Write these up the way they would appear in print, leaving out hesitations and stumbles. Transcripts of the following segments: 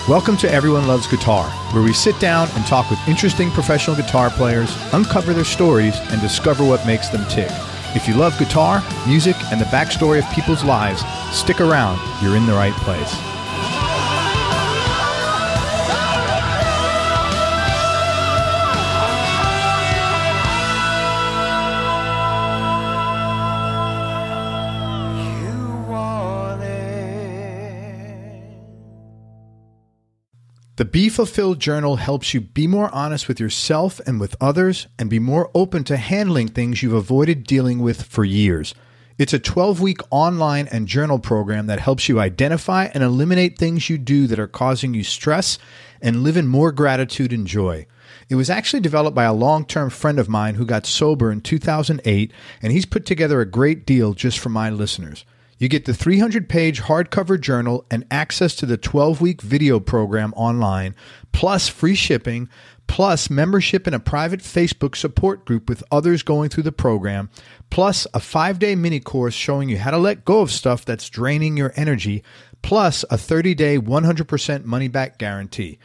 Welcome to Everyone Loves Guitar, where we sit down and talk with interesting professional guitar players, uncover their stories, and discover what makes them tick. If you love guitar, music, and the backstory of people's lives, stick around. You're in the right place. The Be Fulfilled Journal helps you be more honest with yourself and with others and be more open to handling things you've avoided dealing with for years. It's a 12-week online and journal program that helps you identify and eliminate things you do that are causing you stress and live in more gratitude and joy. It was actually developed by a long-term friend of mine who got sober in 2008, and he's put together a great deal just for my listeners. You get the 300-page hardcover journal and access to the 12-week video program online, plus free shipping, plus membership in a private Facebook support group with others going through the program, plus a 5-day mini course showing you how to let go of stuff that's draining your energy, plus a 30-day 100% money-back guarantee.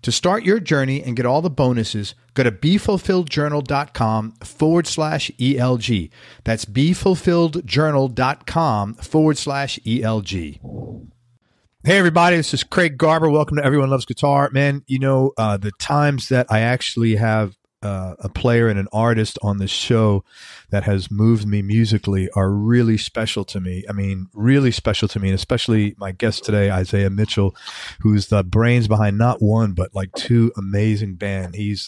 To start your journey and get all the bonuses, go to BeFulfilledJournal.com/ELG. That's BeFulfilledJournal.com/ELG. Hey, everybody, this is Craig Garber. Welcome to Everyone Loves Guitar. Man, you know, the times that I actually have a player and an artist on this show that has moved me musically are really special to me. I mean, really special to me, and especially my guest today, Isaiah Mitchell, who's the brains behind not one, but like two amazing bands. He's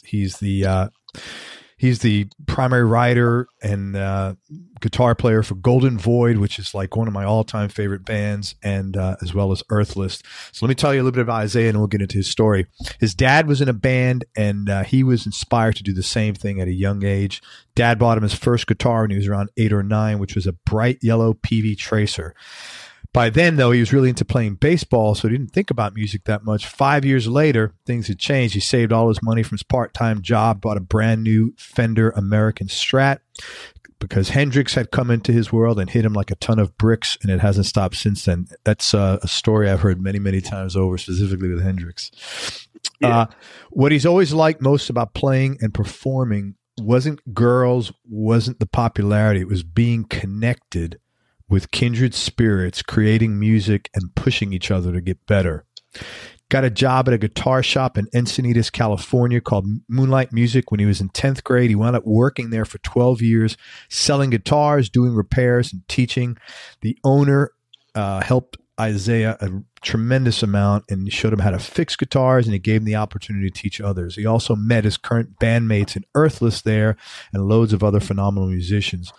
the primary writer and guitar player for Golden Void, which is like one of my all-time favorite bands, and as well as Earthless. So let me tell you a little bit about Isaiah, and we'll get into his story. His dad was in a band, and he was inspired to do the same thing at a young age. Dad bought him his first guitar when he was around 8 or 9, which was a bright yellow PV Tracer. By then, though, he was really into playing baseball, so he didn't think about music that much. 5 years later, things had changed. He saved all his money from his part-time job, bought a brand new Fender American Strat because Hendrix had come into his world and hit him like a ton of bricks, and it hasn't stopped since then. That's a story I've heard many, many times over, specifically with Hendrix. Yeah. What he's always liked most about playing and performing wasn't girls, wasn't the popularity. It was being connected with kindred spirits, creating music and pushing each other to get better. Got a job at a guitar shop in Encinitas, California called Moonlight Music when he was in 10th grade. He wound up working there for 12 years, selling guitars, doing repairs, and teaching. The owner helped Isaiah a tremendous amount and showed him how to fix guitars, and he gave him the opportunity to teach others. He also met his current bandmates in Earthless there and loads of other phenomenal musicians.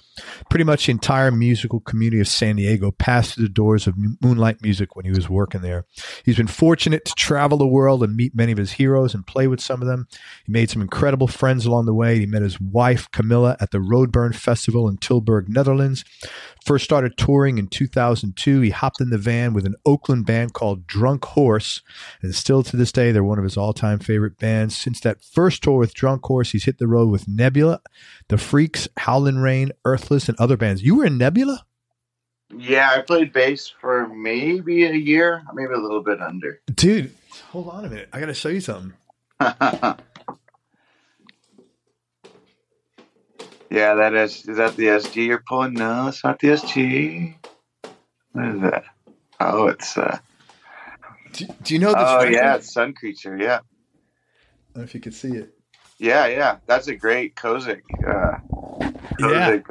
Pretty much the entire musical community of San Diego passed through the doors of Moonlight Music when he was working there. He's been fortunate to travel the world and meet many of his heroes and play with some of them. He made some incredible friends along the way. He met his wife, Camilla, at the Roadburn Festival in Tilburg, Netherlands. First started touring in 2002. He hopped in the van with an Oakland band called Drunk Horse, and still to this day, they're one of his all-time favorite bands. Since that first tour with Drunk Horse, he's hit the road with Nebula, the Freeks, Howlin Rain, Earthless, and other bands. You were in Nebula? Yeah, I played bass for maybe a year, maybe a little bit under. Dude, hold on a minute. I got to show you something. Yeah, is that the SG you're pulling? No, it's not the SG. What is that? Oh, it's do you know this? Oh, record? Yeah, it's Sun Creature. Yeah. I don't know if you could see it. Yeah. That's a great Kozik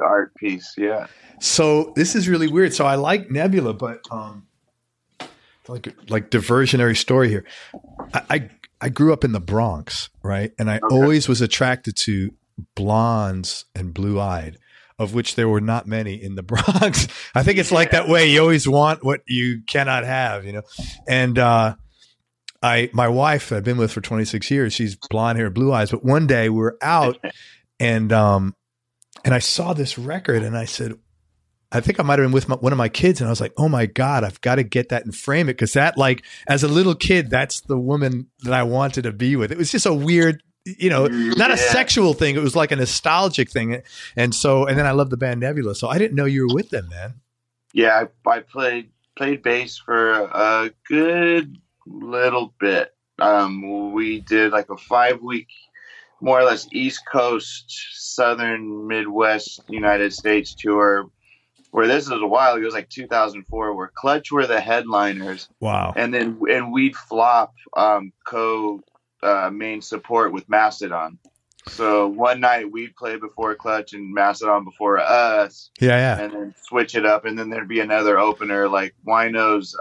art piece. Yeah. So this is really weird. So I like Nebula, but like diversionary story here. I grew up in the Bronx, right? And I always was attracted to blondes and blue-eyed, of which there were not many in the Bronx. I think it's like that way. You always want what you cannot have, you know? And my wife I've been with for 26 years, she's blonde hair, blue eyes. But one day we were out and I saw this record and I said, I think I might've been with one of my kids and I was like, oh my God, I've got to get that and frame it. Cause that, like, as a little kid, that's the woman that I wanted to be with. It was just a weird, you know, not a sexual thing. It was like a nostalgic thing. And then I love the band Nebula. So I didn't know you were with them, man. Yeah. I played bass for a good little bit. We did like a 5-week, more or less East Coast, Southern Midwest United States tour. Where this was a while ago, it was like 2004, where Clutch were the headliners. Wow. And we'd flop main support with Mastodon. So one night we'd play before Clutch and Mastodon before us. Yeah. And then switch it up. And then there'd be another opener, like Wino's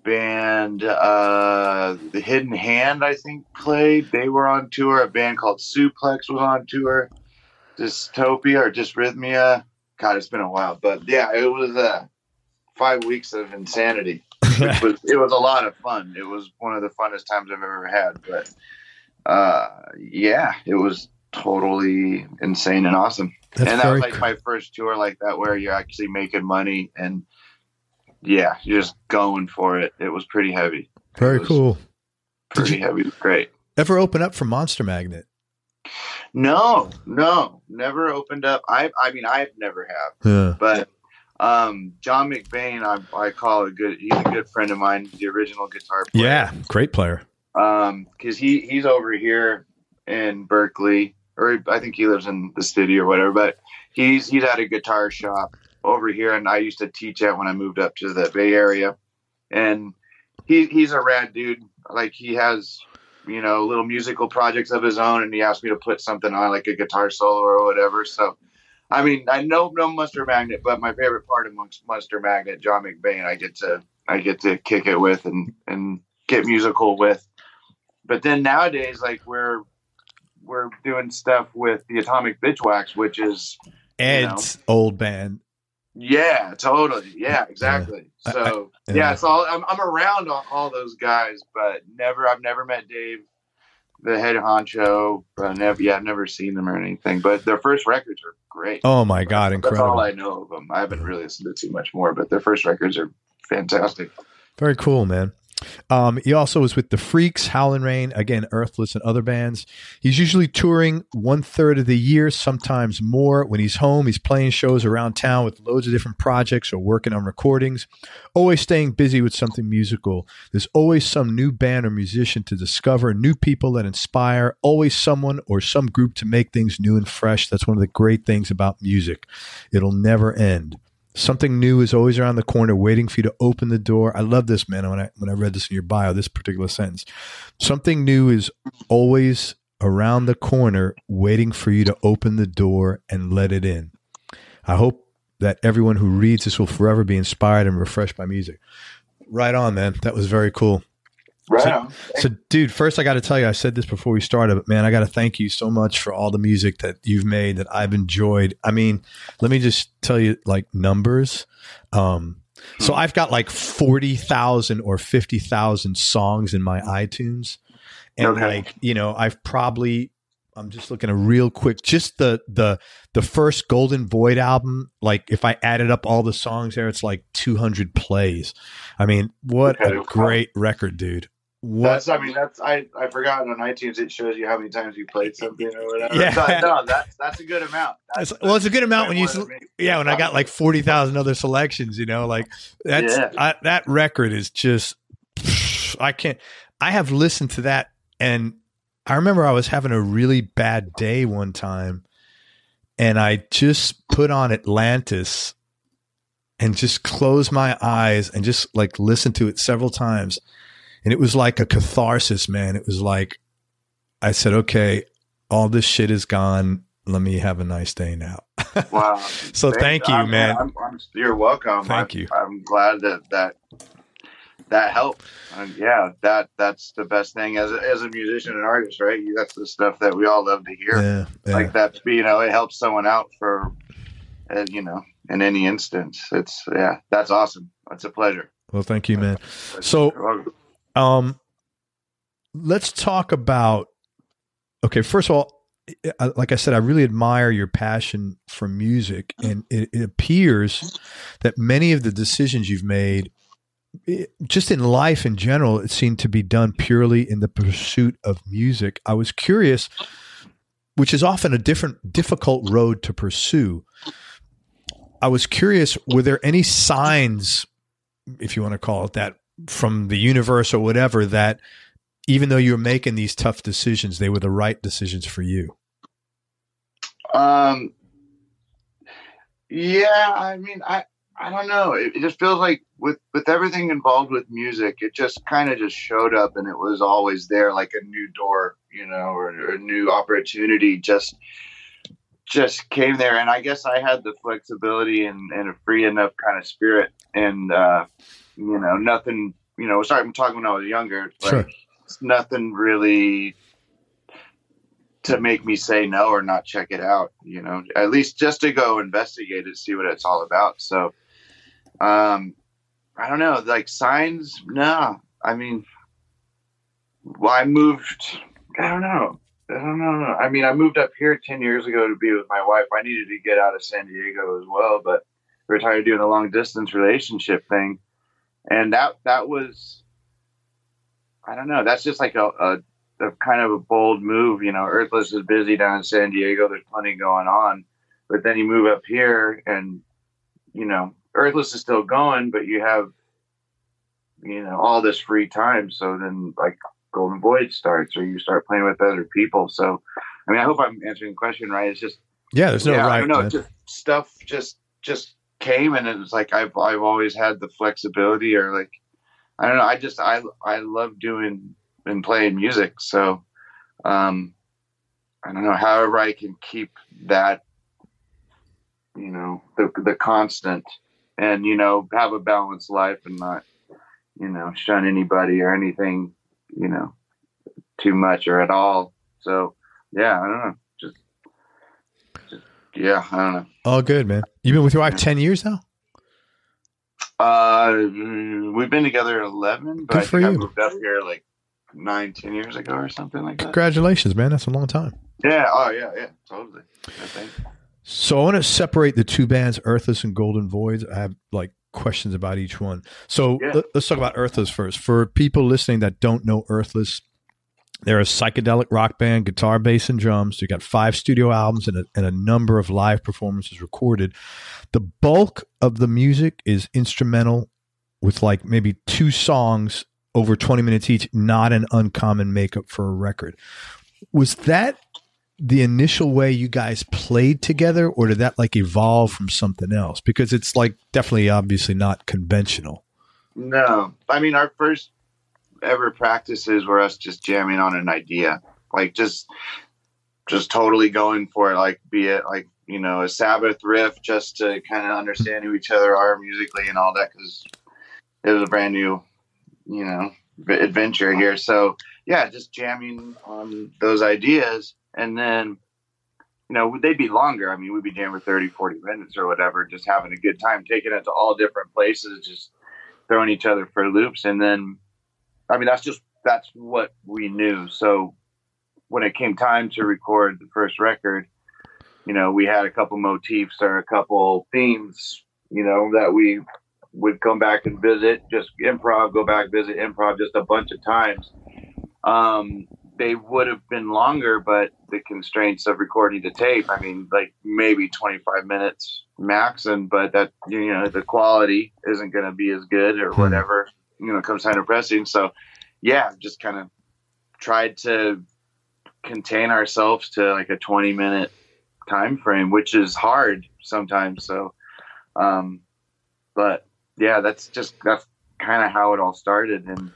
band, The Hidden Hand, I think, played. They were on tour. A band called Suplex was on tour. Dystopia or Dysrhythmia. God, it's been a while, but yeah, it was 5 weeks of insanity. It was a lot of fun. It was one of the funnest times I've ever had. But yeah, it was totally insane and awesome. That was like my first tour like that, where you're actually making money and yeah, you're just going for it. It was pretty heavy. Very cool. Pretty heavy. It was great. Ever open up for Monster Magnet? No, never opened up. I mean, I've never have. Yeah. But John McBain, I call he's a good friend of mine, the original guitar player. Yeah, great player. Because he's over here in Berkeley, or I think he lives in the city or whatever. But he's at a guitar shop over here, and I used to teach at when I moved up to the Bay Area. And he's a rad dude. Like, he has, little musical projects of his own, and he asked me to put something on, like a guitar solo or whatever. So, I mean, I know no Monster Magnet, but my favorite part of Monster Magnet, John McBain, I get to kick it with and get musical with. But then nowadays, like, we're doing stuff with the Atomic Bitchwax, which is Ed's old band. Yeah, totally. Yeah, exactly. Yeah. So it's all I'm around all those guys, but I've never met Dave, the head honcho. I've never seen them or anything. But their first records are great. Oh my God, incredible! That's all I know of them. I haven't really listened to too much more, but their first records are fantastic. Very cool, man. He also was with the Freeks, Howlin Rain, again, Earthless and other bands. He's usually touring 1/3 of the year, sometimes more. When he's home, he's playing shows around town with loads of different projects or working on recordings, always staying busy with something musical. There's always some new band or musician to discover, new people that inspire, always someone or some group to make things new and fresh. That's one of the great things about music. It'll never end. Something new is always around the corner waiting for you to open the door. I love this, man, when I read this in your bio, this particular sentence. Something new is always around the corner waiting for you to open the door and let it in. I hope that everyone who reads this will forever be inspired and refreshed by music. Right on, man. That was very cool. Right on. So, dude, first I got to tell you, I said this before we started, but man, I got to thank you so much for all the music that you've made that I've enjoyed. I mean, let me just tell you, like, numbers. So I've got like 40,000 or 50,000 songs in my iTunes. And I'm just looking at real quick, just the first Golden Void album. Like, if I added up all the songs there, it's like 200 plays. I mean, what a great record, dude. I forgot on iTunes it shows you how many times you played something or whatever. Yeah. That's a good amount. It's a good amount when I got like 40,000 other selections, that record is just, I have listened to that, and I remember I was having a really bad day one time, and I just put on Atlantis and just closed my eyes and just like listened to it several times. And it was like a catharsis, man. It was like, I said, okay, all this shit is gone. Let me have a nice day now. Wow. So thank you, man. You're welcome. Thank you. I'm glad that helped. That's the best thing as a musician and artist, right? That's the stuff that we all love to hear. Yeah. Like that, it helps someone out for, in any instance. That's awesome. It's a pleasure. Well, thank you, man. So, let's talk about, okay, first of all, like I said, I really admire your passion for music, and it appears that many of the decisions you've made, just in life in general, it seemed to be done purely in the pursuit of music. I was curious, which is often a difficult road to pursue. I was curious, were there any signs, if you want to call it that, from the universe or whatever that even though you were making these tough decisions, they were the right decisions for you? Yeah, I mean, I don't know. It just feels like with everything involved with music, it just kind of just showed up and it was always there, like a new door, or a new opportunity just came there. And I guess I had the flexibility and a free enough kind of spirit and, nothing, sorry, I'm talking when I was younger, Sure. It's nothing really to make me say no or not check it out, at least just to go investigate it, see what it's all about. So, I don't know, like signs. No, I mean, I moved, I don't know. I mean, I moved up here 10 years ago to be with my wife. I needed to get out of San Diego as well, but we were tired of doing a long distance relationship thing. And that was, I don't know, that's just like a kind of a bold move. Earthless is busy down in San Diego. There's plenty going on, but then you move up here and, Earthless is still going, but you have, all this free time. So then like Golden Void starts, or you start playing with other people. So, I mean, I hope I'm answering the question right. It's just, there's no right. I don't know. Just stuff just came, and it was like, I've always had the flexibility, or like, I don't know. I love doing and playing music. So, I don't know, however I can keep that, the constant and, have a balanced life and not, shun anybody or anything, too much or at all. So yeah, I don't know. Just I don't know. All good, man. You've been with your wife 10 years now? We've been together 11, but good for I you. moved up here like 9-10 years ago or something like that. Congratulations, man. That's a long time. Yeah. Oh yeah. Totally. I think. So I want to separate the two bands, Earthless and Golden Void. I have like questions about each one. So let's talk about Earthless first. For people listening that don't know Earthless, they're a psychedelic rock band, guitar, bass, and drums. You got 5 studio albums and a number of live performances recorded. The bulk of the music is instrumental with like maybe 2 songs over 20 minutes each, not an uncommon makeup for a record. Was that the initial way you guys played together, or did that like evolve from something else? Because it's like definitely obviously not conventional. No, I mean, our first ever practices were us just jamming on an idea, like just totally going for it, like be it like, a Sabbath riff, just to kind of understand who each other are musically and all that, because it was a brand new, adventure here. So yeah, just jamming on those ideas. And then, they'd be longer. I mean, we'd be jamming for 30-40 minutes or whatever, just having a good time, taking it to all different places, just throwing each other for loops. And then, I mean, that's what we knew. So when it came time to record the first record, we had a couple motifs or a couple themes, that we would come back and visit, just improv, go back, visit, improv, just a bunch of times. They would have been longer, but the constraints of recording the tape, I mean, like maybe 25 minutes max. But that, the quality isn't going to be as good or whatever, comes time to pressing. So yeah, just kind of tried to contain ourselves to like a 20-minute time frame, which is hard sometimes. So, but yeah, that's kind of how it all started. And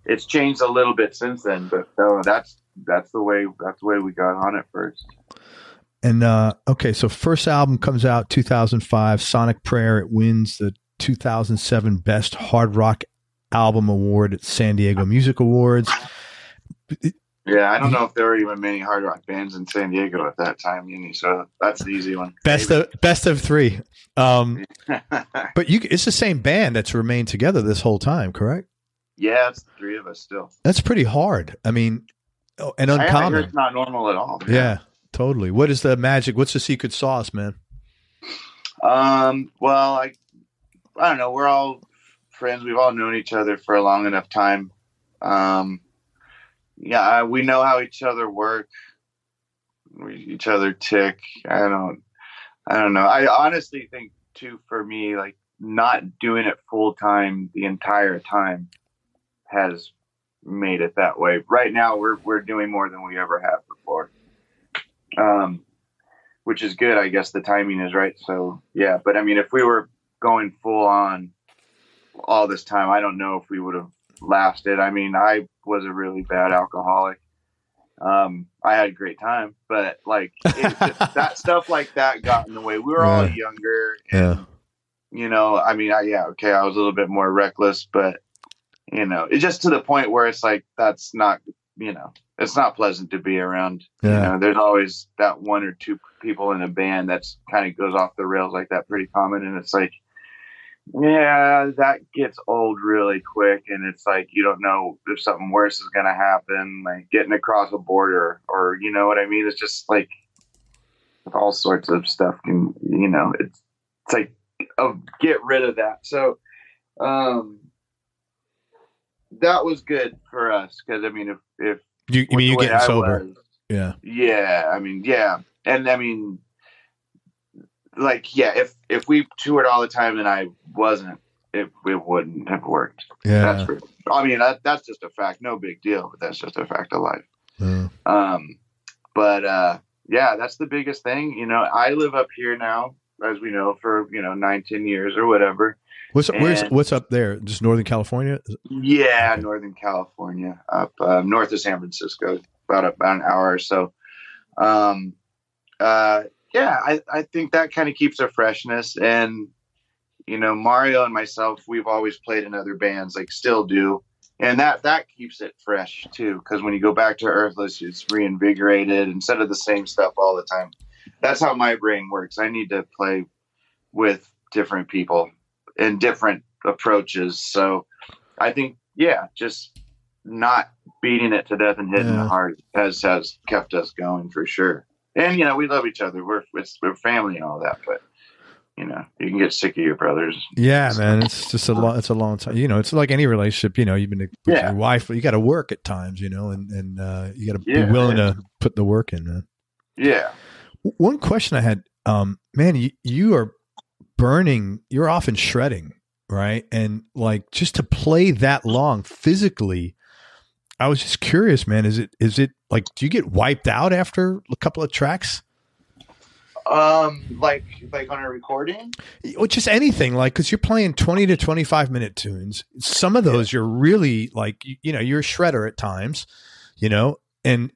it's changed a little bit since then, but no, that's the way we got on it first. And okay, so first album comes out 2005, Sonic Prayer. It wins the 2007 Best Hard Rock Album Award at San Diego Music Awards. Yeah, I don't know if there were even many hard rock bands in San Diego at that time, so that's the easy one. Best of 3. But it's the same band that's remained together this whole time, correct? Yeah, it's the 3 of us still. That's pretty hard. I mean, and uncommon. It's not normal at all. Yeah, totally. What is the magic? What's the secret sauce, man? Well, I don't know. We're all friends. We've all known each other for a long enough time. Yeah, we know how each other work. Each other tick. I don't know. I honestly think too, for me, like not doing it full time the entire time has made it that way. Right now we're doing more than we ever have before. Which is good. I guess the timing is right. So yeah, but I mean, if we were going full on all this time, I don't know if we would have lasted. I mean, I was a really bad alcoholic. I had a great time, but like that stuff like that got in the way. We were all younger, and you know, I mean, I was a little bit more reckless, but you know, it's just to the point where it's like, that's not, you know, it's not pleasant to be around. You know, there's always that one or two people in a band that's kind of goes off the rails like that, pretty common. And it's like, yeah, that gets old really quick. And it's like, you don't know if something worse is going to happen, like getting across a border, or, you know what I mean? It's just like all sorts of stuff can, you know, it's like, get rid of that. So, that was good for us. Cause I mean, if you getting sober, and I mean, like, if we toured all the time and I wasn't, it wouldn't have worked. Yeah. I mean, that's just a fact. No big deal, but that's just a fact of life. Yeah, that's the biggest thing. You know, I live up here now, as we know, for, you know, 9-10 years or whatever. What's up there? Just Northern California? Yeah, okay. Northern California, up north of San Francisco, about an hour or so. I think that kind of keeps a freshness. And, you know, Mario and myself, we've always played in other bands, like still do. And that keeps it fresh too. Because when you go back to Earthless, it's reinvigorated instead of the same stuff all the time. That's how my brain works. I need to play with different people and different approaches. So I think, just not beating it to death and hitting it hard has kept us going for sure. And, you know, we love each other. We're family and all that, but you know, you can get sick of your brothers. Yeah, man. It's just it's a long time. You know, it's like any relationship, you know, you've been with your wife, you got to work at times, you know, and you got to be willing to put the work in, man. Yeah. One question I had, man, you are burning, you're often shredding, right? And like, just to play that long physically, I was just curious, man, is it like, do you get wiped out after a couple of tracks? Like on a recording? Or just anything, like, cause you're playing 20 to 25 minute tunes. Some of those you're really like, you know, you're a shredder at times, you know, and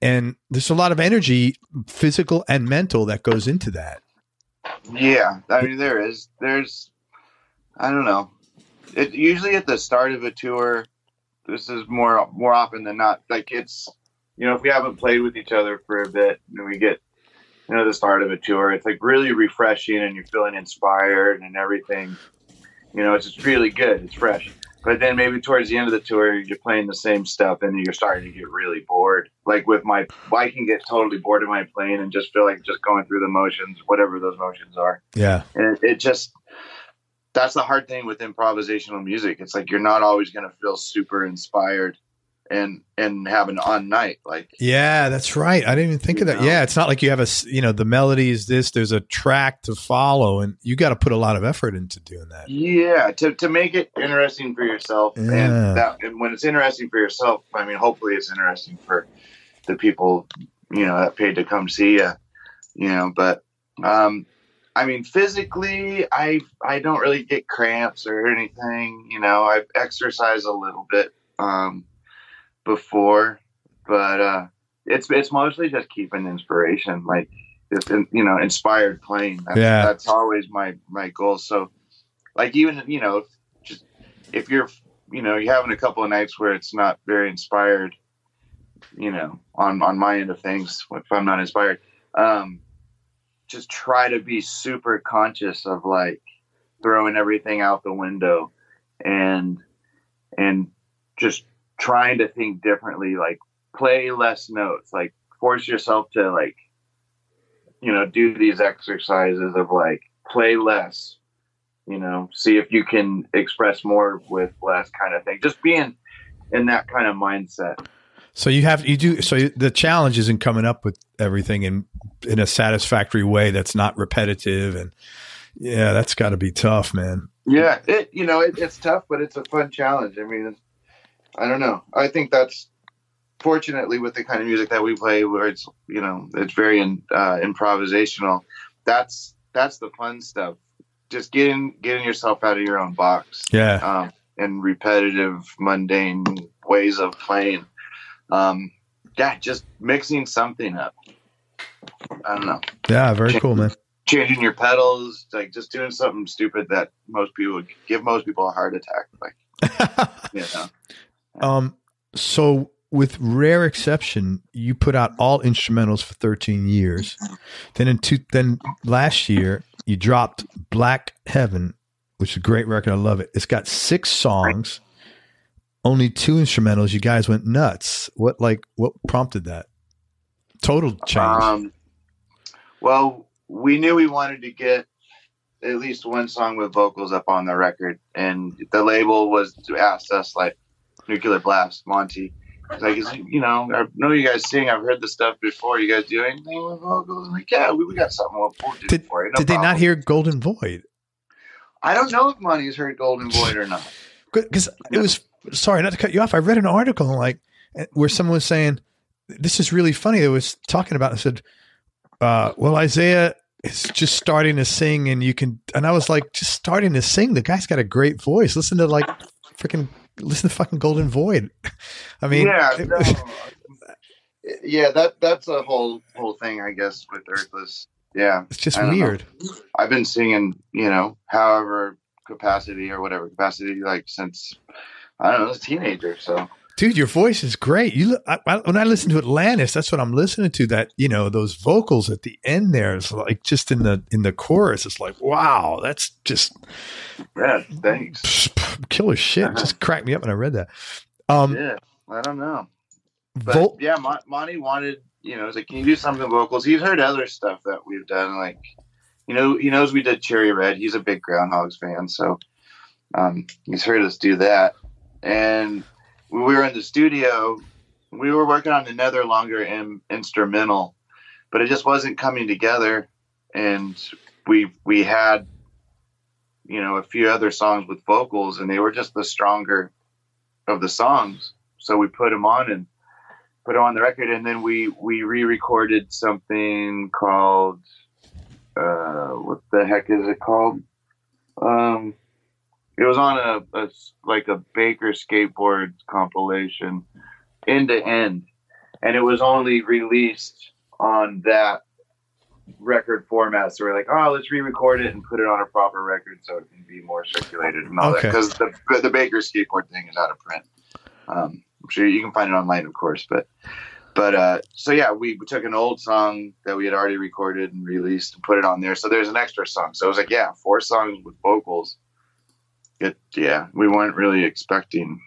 there's a lot of energy, physical and mental, that goes into that. Yeah. I mean, there's, I don't know. It usually at the start of a tour, this is more often than not, like it's, you know, if we haven't played with each other for a bit and we get, you know, the start of a tour, it's like really refreshing and you're feeling inspired and everything, you know, it's just really good. It's fresh. But then maybe towards the end of the tour, you're playing the same stuff and you're starting to get really bored. Like I can get totally bored of my playing and just feel like just going through the motions, whatever those motions are. Yeah. And it just, that's the hard thing with improvisational music. It's like, you're not always going to feel super inspired and have an on night. Like, yeah, that's right. I didn't even think of that. Yeah. It's not like you have the melody is this, there's a track to follow, and you got to put a lot of effort into doing that. Yeah. To make it interesting for yourself. Yeah. And when it's interesting for yourself, I mean, hopefully it's interesting for the people, you know, that paid to come see you, you know, but, I mean, physically, I don't really get cramps or anything, you know. I've exercised a little bit, before, but it's mostly just keeping inspiration, like just you know, inspired playing. That's always my goal. So like, even, you know, just if you're, you know, you're having a couple of nights where it's not very inspired, you know, on my end of things, if I'm not inspired, just try to be super conscious of like throwing everything out the window and just trying to think differently, like play less notes, like force yourself to, like, you know, do these exercises of like play less, you know, see if you can express more with less, kind of thing. Just being in that kind of mindset. So so the challenge isn't coming up with everything in a satisfactory way that's not repetitive. And yeah, that's got to be tough, man. Yeah, it's tough, but it's a fun challenge. I mean, I don't know. I think that's fortunately with the kind of music that we play, where it's it's very improvisational. That's the fun stuff. Just getting yourself out of your own box. Yeah. And repetitive, mundane ways of playing. Just mixing something up. I don't know. Yeah, very cool, man. Changing your pedals, like just doing something stupid that most people would give most people a heart attack. Like, So with rare exception, you put out all instrumentals for 13 years. Then last year you dropped Black Heaven, which is a great record. I love it. It's got 6 songs, only 2 instrumentals. You guys went nuts. What prompted that? Total change. Well, we knew we wanted to get at least one song with vocals up on the record, and the label asked us, like, Nuclear Blast, Monty. It's like, I know you guys sing. I've heard the stuff before. You guys do anything with vocals? I'm like, yeah, we got something. We'll do it for you. No did they not hear Golden Void? I don't know if Monty's heard Golden Void or not. Because it was, sorry, not to cut you off. I read an article where someone was saying, this is really funny. They was talking about it and said, well, Isaiah is just starting to sing and I was like, just starting to sing. The guy's got a great voice. Listen to fucking Golden Void. I mean, that's a whole thing, I guess, with Earthless. Yeah. It's just weird. I've been singing, however capacity or whatever capacity, like since, I don't know, as a teenager. So, dude, your voice is great. When I listen to Atlantis, that's what I'm listening to. That, those vocals at the end there is like just in the chorus. It's like, wow, that's just thanks. Killer shit. Just cracked me up when I read that. Yeah, I don't know. But Monty wanted, it's like, can you do something vocals? He's heard other stuff that we've done. Like, he knows we did Cherry Red. He's a big Groundhogs fan. So, he's heard us do that. And when we were in the studio, we were working on another longer instrumental, but it just wasn't coming together. And we had, a few other songs with vocals, and they were just the stronger of the songs. So we put them on the record. And then we re-recorded something called, what the heck is it called? It was on a Baker skateboard compilation, end to end, and it was only released on that record format. So we're like, oh, let's re-record it and put it on a proper record so it can be more circulated and all that. Because the Baker skateboard thing is out of print. I'm sure you can find it online, of course, but so yeah, we took an old song that we had already recorded and released and put it on there. So there's an extra song. So it was like, 4 songs with vocals. We weren't really expecting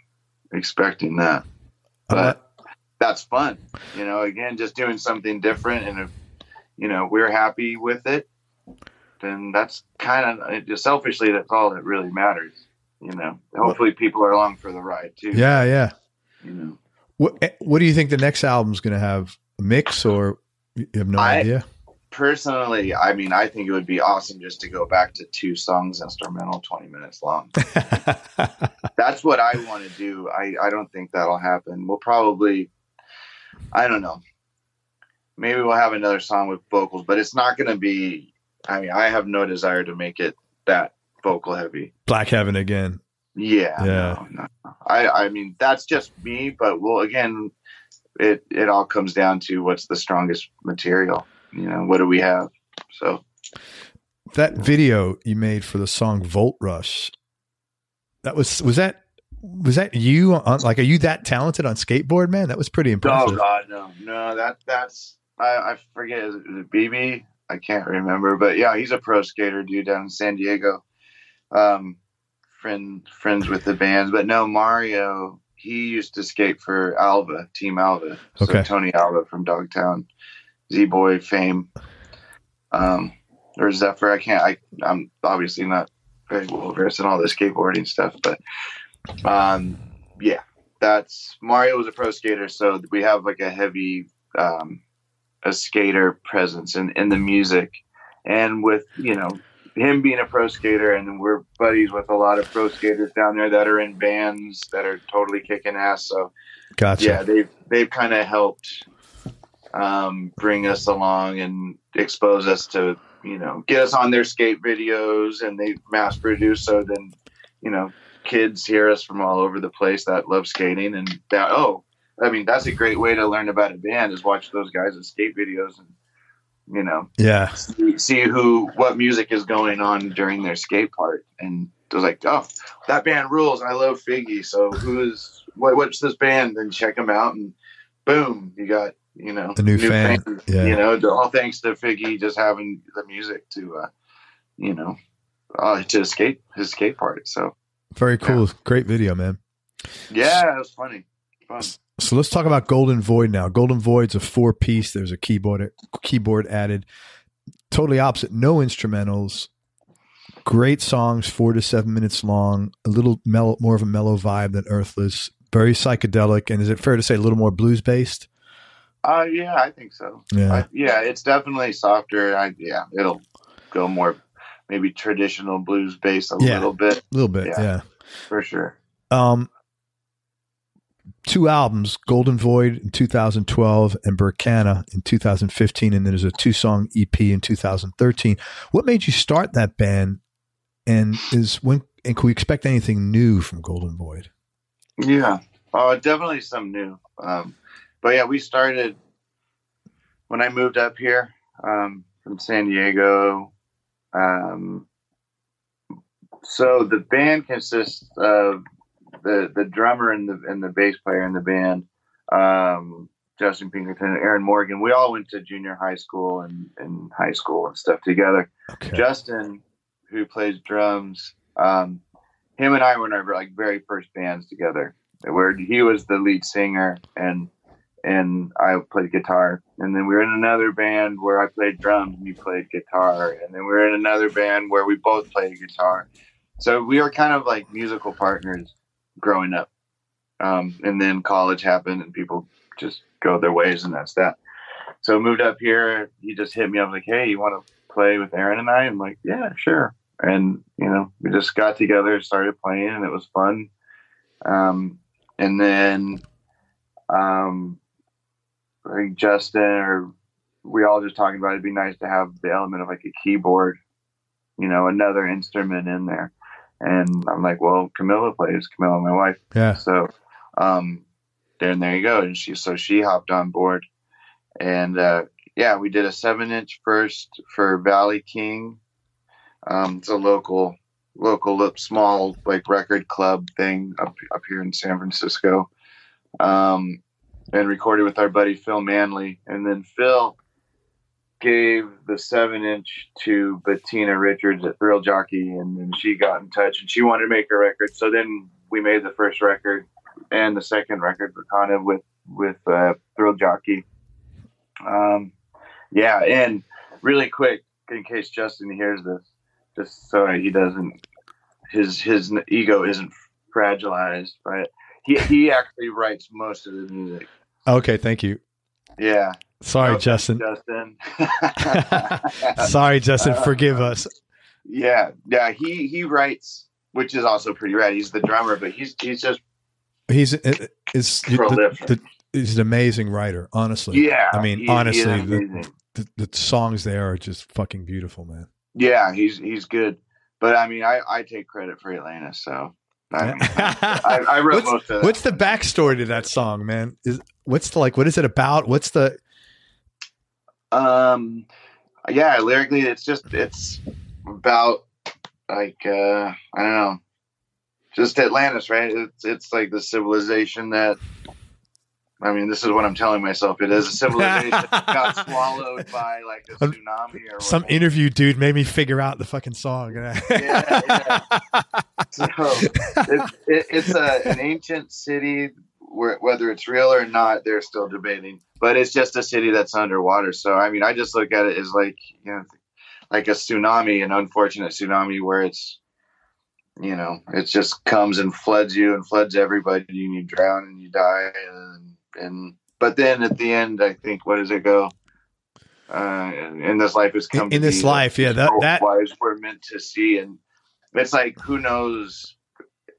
that, but that's fun. Again, just doing something different, and if we're happy with it, then that's kind of selfishly, that's all that really matters. Hopefully people are along for the ride too. Yeah. What do you think the next album's going to have? A mix, or you have no idea? Personally, I mean, I think it would be awesome just to go back to 2 songs instrumental, 20 minutes long. That's what I want to do. I don't think that'll happen. We'll probably, I don't know, maybe we'll have another song with vocals, but it's not going to be, I mean, I have no desire to make it that vocal heavy. Black Heaven again. Yeah. No. I mean, that's just me, but again, it all comes down to what's the strongest material. What do we have? So that video you made for the song Volt Rush, was that you on, like, are you that talented on skateboard, man? That was pretty impressive. Oh God, no, that's I forget. Is it BB? I can't remember, but yeah, he's a pro skater dude down in San Diego. Friends with the bands, but no, Mario, he used to skate for Alva, Team Alva. So okay. Tony Alva from Dogtown, Z-Boy fame. Or Zephyr. I'm obviously not very well versed in all the skateboarding stuff, but yeah, that's Mario was a pro skater, so we have like a heavy a skater presence in the music, and with him being a pro skater, and then we're buddies with a lot of pro skaters down there that are in bands that are totally kicking ass. So Gotcha. yeah, they've kind of helped bring us along and expose us to, get us on their skate videos, and they mass produce. So then, kids hear us from all over the place that love skating, and that's a great way to learn about a band, is watch those guys' skate videos and, Yeah. see what music is going on during their skate part. And it was like, oh, that band rules. I love Figgy. So what's this band? And check them out, and boom, you got, a new fan. Yeah. All thanks to Figgy just having the music to, to escape his skate part. So very cool. Yeah. Great video, man. Yeah, it was funny. Fun. So let's talk about Golden Void now. Golden Void's a 4-piece. There's a keyboard added. Totally opposite. No instrumentals. Great songs, 4 to 7 minutes long. A little more of a mellow vibe than Earthless. Very psychedelic. And is it fair to say a little more blues based? Yeah, I think so. Yeah, it's definitely softer. It'll go more maybe traditional blues based a little bit. A little bit, yeah. For sure. 2 albums, Golden Void in 2012 and Burkana in 2015, and then there's a 2-song EP in 2013. What made you start that band, and can we expect anything new from Golden Void? Yeah, definitely some new. But yeah, we started when I moved up here from San Diego. So the band consists of the drummer and the bass player in the band, Justin Pinkerton and Aaron Morgan. We all went to junior high school and high school and stuff together. Okay. Justin, who plays drums, him and I were in our very first bands together, where he was the lead singer and I played guitar. And then we were in another band where I played drums and he played guitar. And then we were in another band where we both played guitar. So we were kind of like musical partners growing up. And then college happened and people just go their ways, and that's that. So moved up here. He just hit me up like, hey, you want to play with Aaron and I? I'm like, yeah, sure. And, we just got together, started playing, and it was fun. And then, I think Justin or we all just talking about it'd be nice to have the element of like a keyboard, another instrument in there. And I'm like, well, Camilla, my wife. Yeah. So, then there you go. And she hopped on board, and, we did a 7-inch first for Valley King. It's a local small record club thing up here in San Francisco. And recorded with our buddy Phil Manley. And then Phil gave the 7-inch to Bettina Richards at Thrill Jockey, and then she got in touch and she wanted to make a record. So then we made the first record and the second record for Kana with Thrill Jockey. And really quick, in case Justin hears this, just so he doesn't, his ego isn't fragilized, right? He actually writes most of the music. Okay, thank you. Yeah. Sorry, Justin. Sorry, Justin. Forgive us. Yeah. He writes, which is also pretty rad. He's the drummer, but he's prolific. He's an amazing writer. Honestly. Yeah. I mean, honestly, the songs there are just fucking beautiful, man. Yeah, he's good. But I mean, I take credit for Elena, so. I wrote most of that. What's the backstory to that song, man? What is it about? What's the lyrically it's about I don't know, just Atlantis, right? It's like the civilization that, I mean, this is what I'm telling myself. It is a civilization that got swallowed by like a tsunami or some interview dude made me figure out the fucking song. Yeah. So it's an ancient city where, whether it's real or not, they're still debating. But it's just a city that's underwater. So I mean, I just look at it as like like a tsunami, an unfortunate tsunami where it's it just comes and floods you and floods everybody, and you drown and you die. But then at the end, I think, what does it go? in this life has come in this life. Yeah. That wise we're meant to see. And it's like, who knows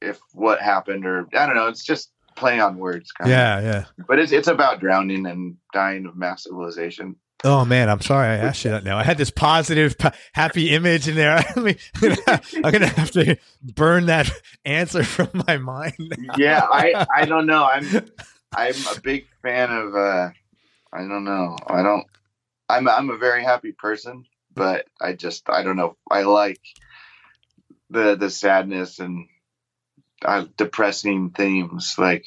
if what happened, or I don't know. It's just playing on words. Yeah. But it's about drowning and dying of mass civilization. Oh man, I'm sorry I asked you that now. I had this positive, happy image in there. I'm going to have to burn that answer from my mind now. Yeah, I don't know. I'm a big fan of, I don't know. I'm a very happy person, but I don't know. I like the sadness and depressing themes, like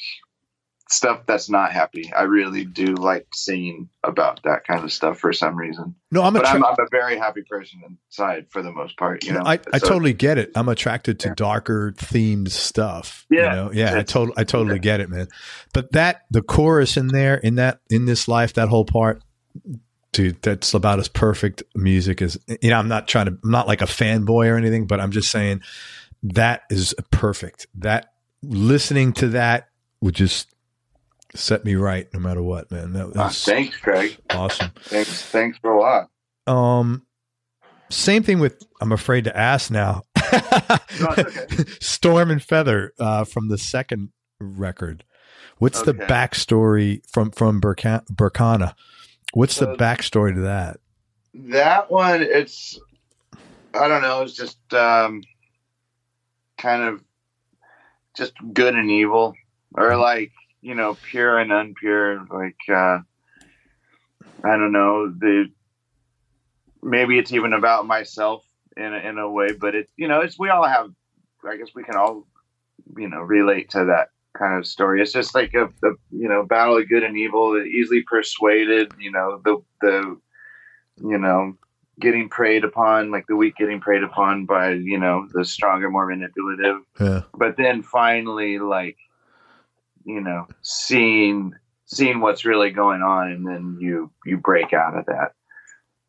stuff that's not happy. I really do like singing about that kind of stuff for some reason. No, I'm a very happy person inside for the most part. You know, I totally get it. I'm attracted to darker themed stuff. Yeah, you know? Yeah, I totally get it, man. But the chorus in there, in this life, that whole part, dude, that's about as perfect music as, you know, I'm not like a fanboy or anything, but I'm just saying that is perfect. That listening to that would just set me right no matter what, man. Thanks, Craig. Awesome. Thanks for a lot. Same thing with, I'm afraid to ask now. No, it's okay. Storm and Feather from the second record. What's the backstory from Burkana? What's the backstory to that? That one, it's, I don't know, it's just kind of just good and evil, or like, you know, pure and unpure. Like, I don't know, maybe it's even about myself in a way, but it, you know, we all have, I guess we can all, you know, relate to that kind of story. It's just like a you know, battle of good and evil, easily persuaded, you know, the you know, getting preyed upon, like the weak getting preyed upon by, you know, the stronger, more manipulative. Yeah. But then finally, like, you know, seeing what's really going on, and then you break out of that.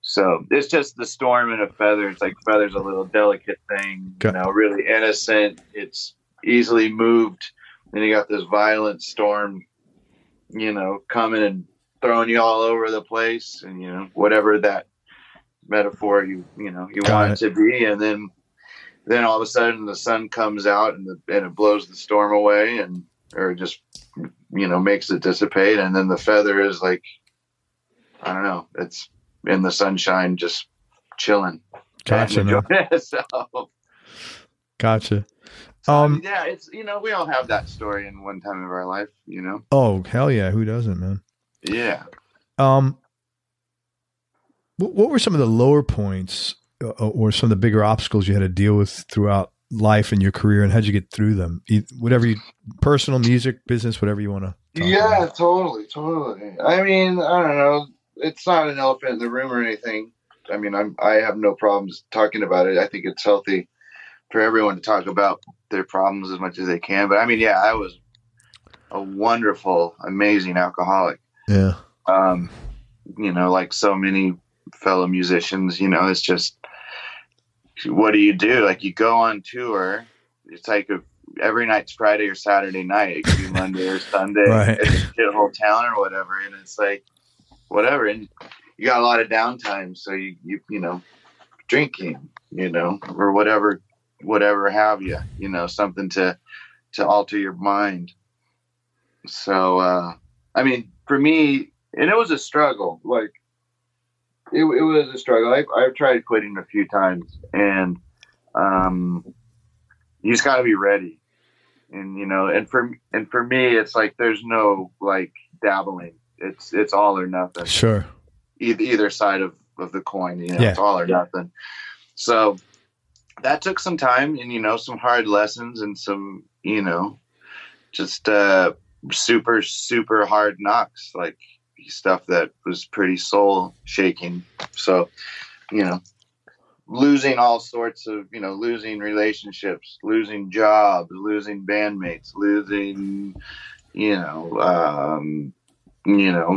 So it's just the storm and a feather. It's like feather's a little delicate thing, you know, really innocent. It's easily moved. Then you got this violent storm, you know, coming and throwing you all over the place, and, you know, whatever that metaphor you want it to be. And then all of a sudden the sun comes out and it blows the storm away, or just, you know, makes it dissipate. And then the feather is like, I don't know, it's in the sunshine, just chilling. Gotcha. Gotcha. Yeah, it's, you know, we all have that story in one time of our life, you know? Oh, hell yeah. Who doesn't, man? Yeah. What were some of the lower points or some of the bigger obstacles you had to deal with throughout life and your career, and how'd you get through them? Whatever personal, music, business, whatever you want to talk about. Totally. I mean, I don't know. It's not an elephant in the room or anything. I mean, I have no problems talking about it. I think it's healthy for everyone to talk about their problems as much as they can. But I mean, yeah, I was a wonderful, amazing alcoholic. Yeah. You know, like so many fellow musicians, you know, it's just, what do you do? Like, you go on tour. It's like every night's Friday or Saturday night. It could be Monday or Sunday. Right. It's a whole town or whatever. And it's like, whatever. And you got a lot of downtime. So you know, drinking, you know, or whatever have you, you know, something to alter your mind. So, I mean, for me, and it was a struggle. Like, it was a struggle. I've tried quitting a few times, and you just got to be ready. And, you know, and for me, it's like, there's no like dabbling. It's all or nothing. Sure. Either side of the coin, you know, yeah. It's all or nothing. So that took some time, and, you know, some hard lessons, and some, you know, just super, super hard knocks, like stuff that was pretty soul shaking. So, you know, losing all sorts of, you know, losing relationships, losing jobs, losing bandmates, losing, you know,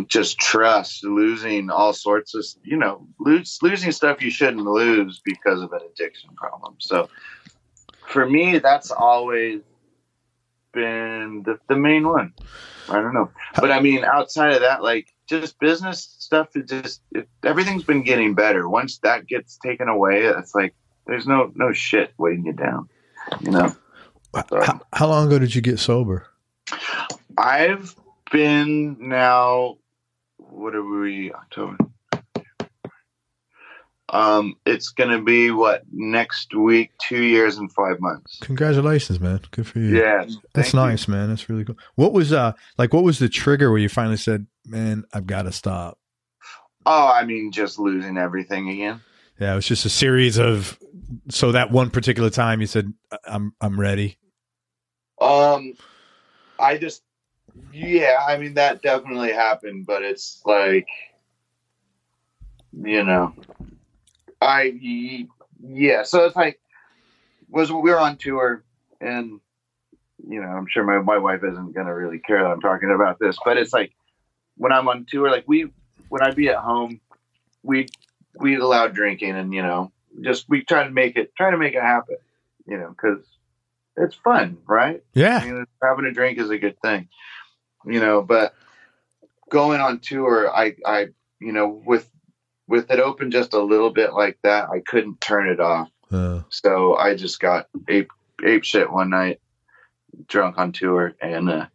just trust, losing all sorts of, you know, losing stuff you shouldn't lose because of an addiction problem. So for me, that's always been the main one. I don't know. But I mean, outside of that, like, just business stuff. Everything's been getting better. Once that gets taken away, it's like there's no shit weighing you down, you know. So, how long ago did you get sober? I've been now. What are we? October. It's gonna be next week? 2 years and 5 months. Congratulations, man! Good for you. Yeah, that's nice, man. That's really cool. What was what was the trigger where you finally said, "Man, I've got to stop"? Oh, I mean, just losing everything again. Yeah, it was just a series of. So that one particular time, you said, "I'm ready." I mean, that definitely happened, but it's like, you know, so it's like, we were on tour, and, you know, I'm sure my wife isn't going to really care that I'm talking about this, but it's like, when I'm on tour, like when I'd be at home, we'd allow drinking, and, you know, we try to make it happen, you know, because it's fun, right? Yeah. I mean, having a drink is a good thing, you know, but going on tour, I you know, with it open just a little bit like that, I couldn't turn it off. So I just got ape shit one night, drunk on tour, and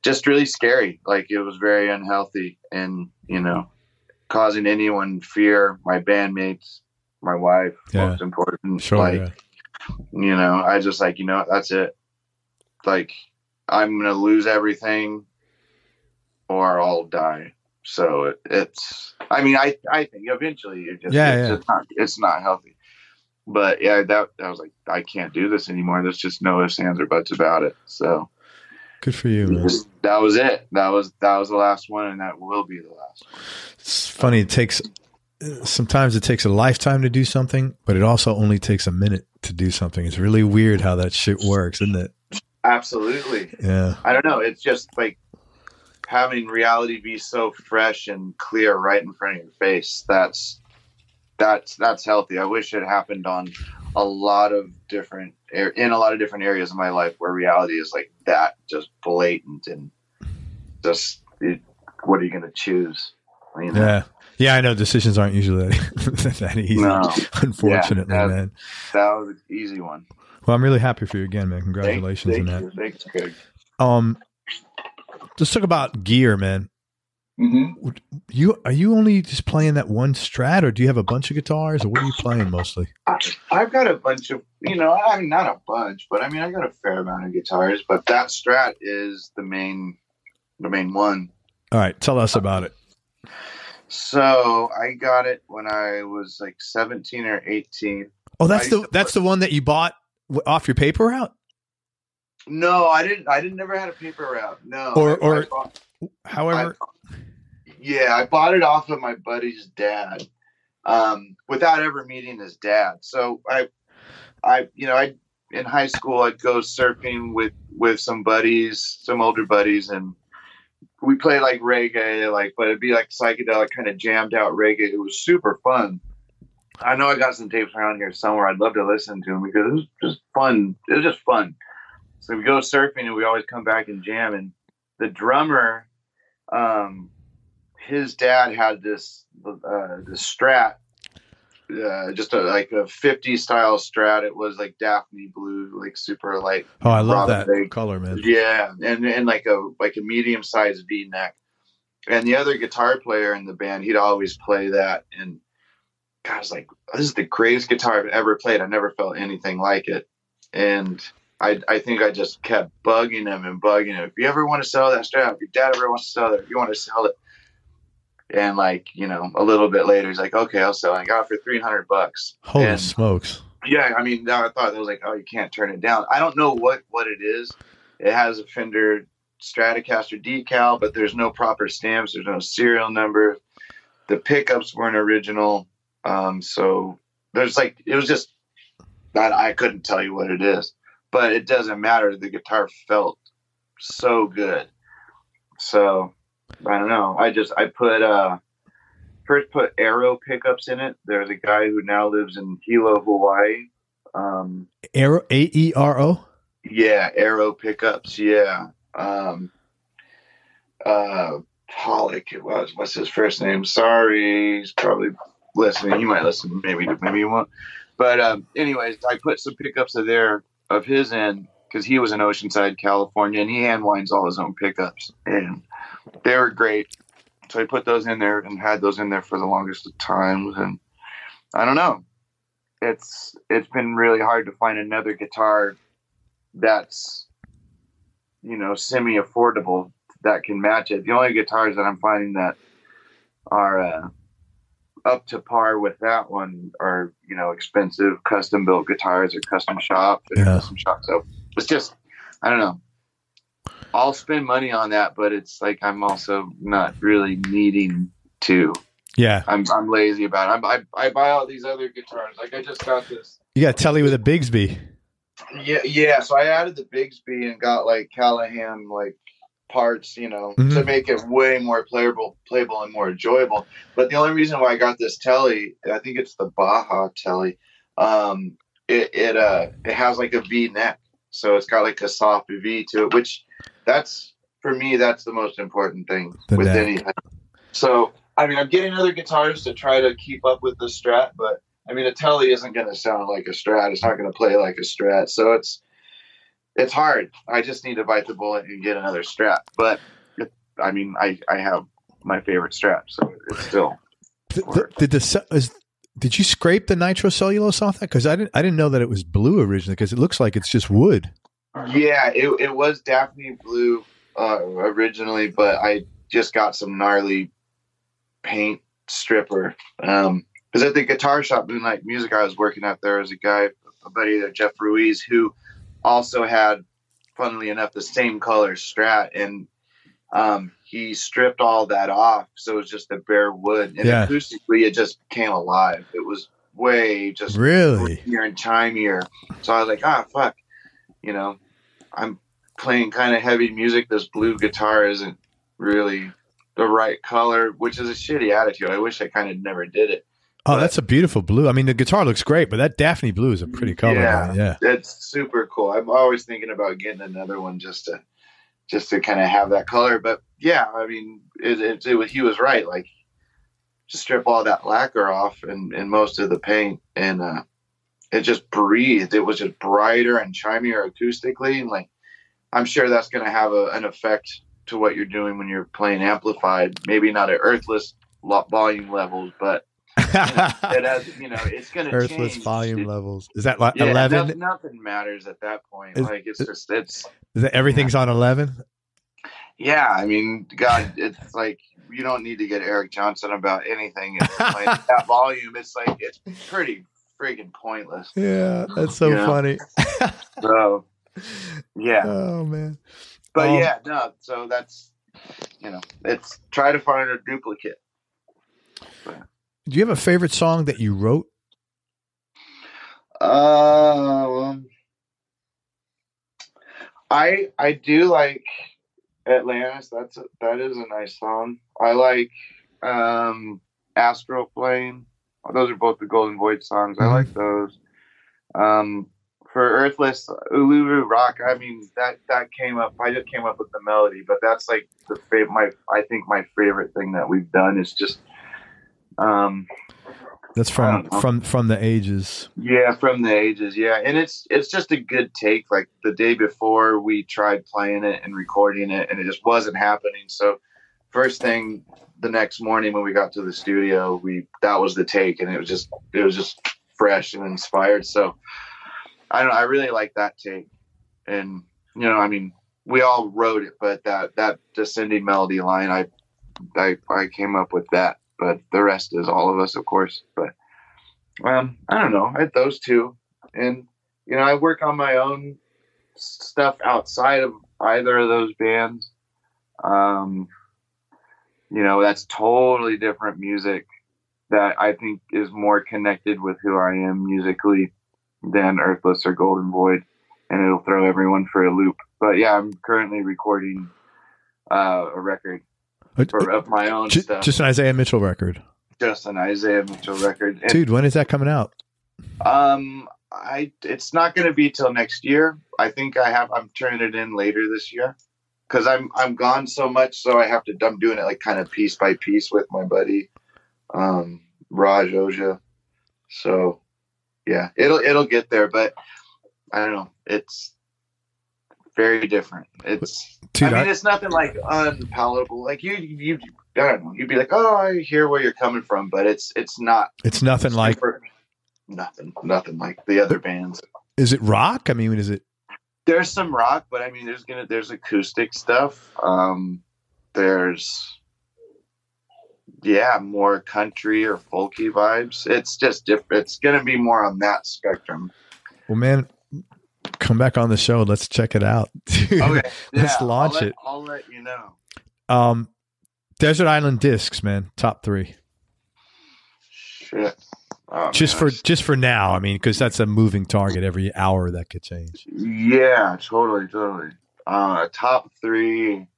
just really scary. Like, it was very unhealthy, and, you know, causing anyone fear, my bandmates, my wife, most important. Sure, like, you know, I just like, you know, that's it. Like, I'm going to lose everything or I'll die. So I mean, I think eventually it's not healthy, but yeah, that was like, I can't do this anymore. There's just no ifs, ands, or buts about it. So good for you, man. That was it. That was the last one, and that will be the last one. It's funny. Sometimes it takes a lifetime to do something, but it also only takes a minute to do something. It's really weird how that shit works, isn't it? Absolutely. Yeah. I don't know. It's just like having reality be so fresh and clear right in front of your face. That's healthy. I wish it happened on in a lot of different areas of my life where reality is like that, just blatant, and just what are you going to choose? You know? Yeah. Yeah, I know decisions aren't usually that easy, unfortunately, man. That was an easy one. Well, I'm really happy for you again, man. Congratulations on that. Thanks, Craig. Let's talk about gear, man. Mm-hmm. Are you only just playing that one Strat, or do you have a bunch of guitars, or what are you playing mostly? I've got a bunch of, you know, I mean, not a bunch, but I mean, I got a fair amount of guitars, but that Strat is the main one. All right, tell us about it. So I got it when I was like 17 or 18. Oh, that's the one that you bought off your paper route? No, I didn't. Never had a paper route. No. However. I bought it off of my buddy's dad, without ever meeting his dad. So I in high school, I'd go surfing with some buddies, some older buddies, and we played like reggae, but it'd be like psychedelic, kind of jammed out reggae. It was super fun. I know I got some tapes around here somewhere. I'd love to listen to them because it was just fun. It was just fun. So we go surfing and we always come back and jam. And the drummer, his dad had this Strat, just a 50s style Strat. It was like Daphne blue, like super light. Oh, I love that color, man. Yeah, and like a medium sized V-neck. And the other guitar player in the band, he'd always play that. And God, I was like, this is the greatest guitar I've ever played. I never felt anything like it. And I think I just kept bugging him. If you ever want to sell that Strat, if your dad ever wants to sell it, if you want to sell it. And a little bit later, he's like, okay, I'll sell it. I got it for $300. Holy smokes. Yeah. I mean, I thought it was like, oh, you can't turn it down. I don't know what it is. It has a Fender Stratocaster decal, but there's no proper stamps. There's no serial number. The pickups weren't original. So there's it was just that I couldn't tell you what it is, but it doesn't matter. The guitar felt so good. So I don't know. I first put Aero pickups in it. There's a guy who now lives in Hilo, Hawaii. Aero, AERO? Yeah, Aero pickups. Yeah. Pollock. It was. What's his first name? Sorry, he's probably listening. He might listen. Maybe he won't. But anyways, I put some pickups of his in because he was in Oceanside, California, and he hand winds all his own pickups, and they were great. So I put those in there and had those in there for the longest of times. And I don't know. It's been really hard to find another guitar that's, semi-affordable that can match it. The only guitars that I'm finding that are up to par with that one are, expensive custom built guitars or custom shop. Custom shop. So it's just, I don't know. I'll spend money on that, but it's like I'm also not really needing to. Yeah, I'm lazy about it. I buy all these other guitars. Like I just got this. You got Telly with a Bigsby. Yeah. So I added the Bigsby and got like Callahan like parts, to make it way more playable and more enjoyable. But the only reason why I got this Telly, I think it's the Baja Telly. It has like a V neck, so it's got like a soft V to it, which that's for me that's the most important thing with anything. So I mean, I'm getting other guitars to try to keep up with the Strat, but I mean, a Telly isn't going to sound like a Strat. It's not going to play like a Strat. So it's hard. I just need to bite the bullet and get another Strat. But I have my favorite Strat, so it's still. Did you scrape the nitrocellulose off that? Because I didn't know that it was blue originally. Because it looks like it's just wood. Yeah, it was Daphne blue originally, but I just got some gnarly paint stripper. Because at the guitar shop, Moonlight Music, I was working out there as a guy, a buddy there, Jeff Ruiz, who also had, funnily enough, the same color Strat, and he stripped all that off, so it was just a bare wood. And acoustically, it just came alive. It was way just really and chimier. So I was like, fuck, I'm playing kind of heavy music. This blue guitar isn't really the right color, which is a shitty attitude. I wish I kind of never did it. Oh, that's a beautiful blue. I mean, the guitar looks great, but that Daphne blue is a pretty color. Yeah, it's super cool. I'm always thinking about getting another one just to kind of have that color. But yeah, I mean, he was right. Like, just strip all that lacquer off and most of the paint, and it just breathed. It was just brighter and chimier acoustically, and like, I'm sure that's going to have an effect to what you're doing when you're playing amplified. Maybe not at Earthless volume levels, but it has, it's going to change. Earthless volume levels. Is that like 11? Nothing matters at that point. Everything's on 11? Yeah. I mean, God, it's like, you don't need to get Eric Johnson about anything. It's like that volume. It's like, it's pretty friggin' pointless. Yeah. That's so funny. So, yeah. Oh man. But so that's, it's try to find a duplicate. But, do you have a favorite song that you wrote? I do like Atlantis. That is a nice song. I like Astral Plane. Those are both the Golden Void songs. I like those. For Earthless, Uluru Rock, I mean, that came up. I just came up with the melody, but that's like I think my favorite thing that we've done is just. That's from the Ages. Yeah, from the Ages. Yeah, and it's just a good take. Like the day before, we tried playing it and recording it, and it just wasn't happening. So first thing the next morning when we got to the studio, that was the take, and it was just fresh and inspired. So. I don't know. I really like that take, and I mean, we all wrote it, but that descending melody line, I came up with that, but the rest is all of us, of course. But I don't know. I had those two, and I work on my own stuff outside of either of those bands. That's totally different music that I think is more connected with who I am musically than Earthless or Golden Void, and it'll throw everyone for a loop. But yeah, I'm currently recording a record of my own stuff. Just an Isaiah Mitchell record. Just an Isaiah Mitchell record. And, dude, when is that coming out? It's not going to be till next year. I think I'm turning it in later this year. because I'm gone so much, so I'm doing it like kind of piece by piece with my buddy Raj Oja. So yeah, it'll get there, but I don't know. It's very different. It's Dude, it's nothing like unpalatable. Like you I don't know. You'd be like, oh, I hear where you're coming from, but it's not. It's nothing like nothing like the other bands. Is it rock? I mean, is it? There's some rock, but I mean, there's acoustic stuff. There's more country or folky vibes. It's just different. It's gonna be more on that spectrum. Well, man, come back on the show. Let's check it out. Okay, let's launch it. I'll let you know. Desert Island Discs, man, top 3. Shit. Oh, just for now, I mean, because that's a moving target. Every hour that could change. Yeah, totally. Top 3,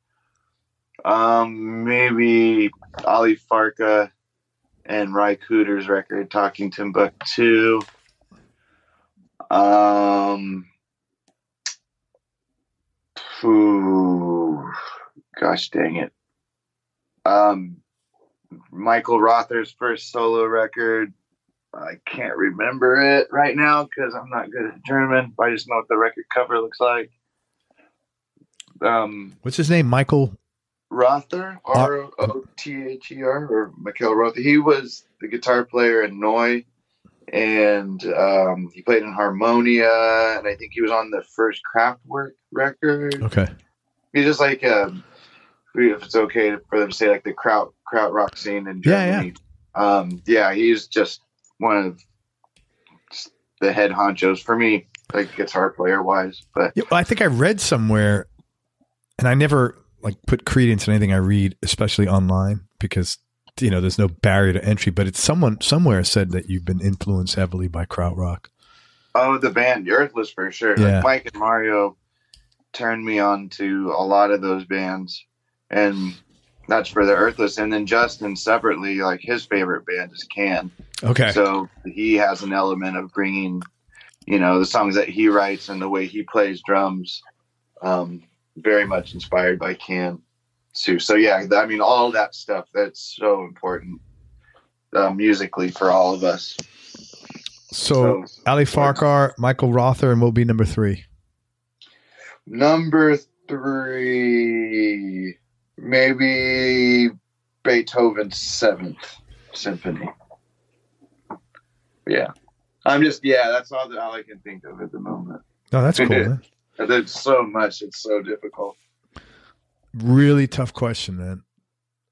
maybe Ali Farka and Ry Cooder's record, Talking Timbuktu. Gosh dang it. Michael Rother's first solo record. I can't remember it right now because I'm not good at German, but I just know what the record cover looks like. What's his name? Michael Rother, Rother, or Michael Rother. He was the guitar player in Noi, and he played in Harmonia, and I think he was on the first Kraftwerk record. Okay. He's just like, if it's okay for them to say, like the kraut rock scene in Germany. Yeah. He's just one of the head honchos for me, like guitar player wise. But yeah, well, I think I read somewhere, and I never like put credence in anything I read, especially online, because there's no barrier to entry. But it's someone somewhere said that you've been influenced heavily by krautrock. Oh, the band Earthless for sure. Yeah. Like Mike and Mario turned me on to a lot of those bands, and that's for the Earthless. And then Justin separately, like his favorite band is Can. Okay. So he has an element of bringing, the songs that he writes and the way he plays drums, very much inspired by Can too. So yeah, I mean, all that stuff, that's so important musically for all of us. So Ali Farka, Michael Rother, and what will be number 3? Number 3, maybe Beethoven's 7th Symphony. Yeah. That's all I can think of at the moment. Oh, that's cool, man. There's so much. It's so difficult. Really tough question, man.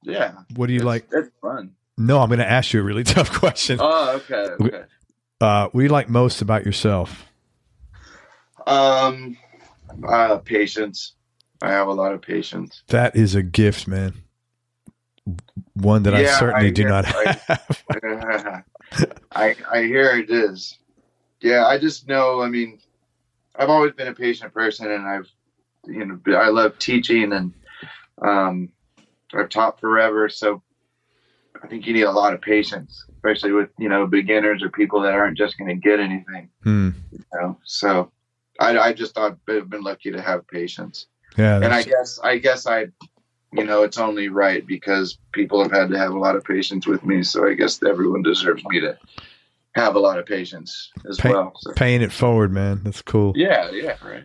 Yeah. What do you like? It's fun. No, I'm going to ask you a really tough question. Oh, okay. What do you like most about yourself? Patience. I have a lot of patience. That is a gift, man. One that I certainly do not have. I hear it is. Yeah, I just know, I mean, I've always been a patient person, and I love teaching, and I've taught forever. So I think you need a lot of patience, especially with, beginners or people that aren't just going to get anything. So I just thought I've been lucky to have patience. Yeah. And I guess it's only right because people have had to have a lot of patience with me. So I guess everyone deserves me to have a lot of patience as well. So. Paying it forward, man. That's cool. Yeah, right.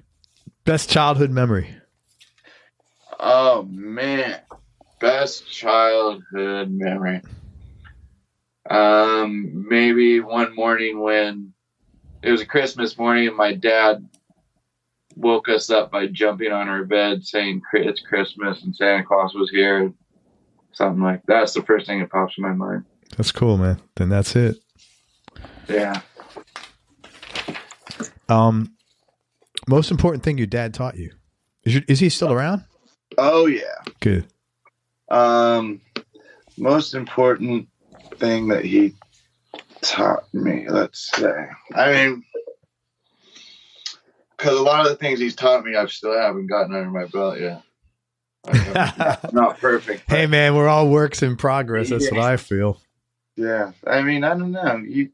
Best childhood memory? Oh, man. Best childhood memory. Maybe one morning when it was a Christmas morning and my dad woke us up by jumping on our bed saying it's Christmas and Santa Claus was here. Something like that. That's the first thing that pops in my mind. That's cool, man. Then that's it. Yeah. Most important thing your dad taught you. Is he still around? Oh yeah. Good. Most important thing that he taught me, let's say. I mean, because a lot of the things he's taught me, I still haven't gotten under my belt yet. I'm not perfect. Hey man, we're all works in progress. That's what I feel. Yeah. I mean, I don't know. He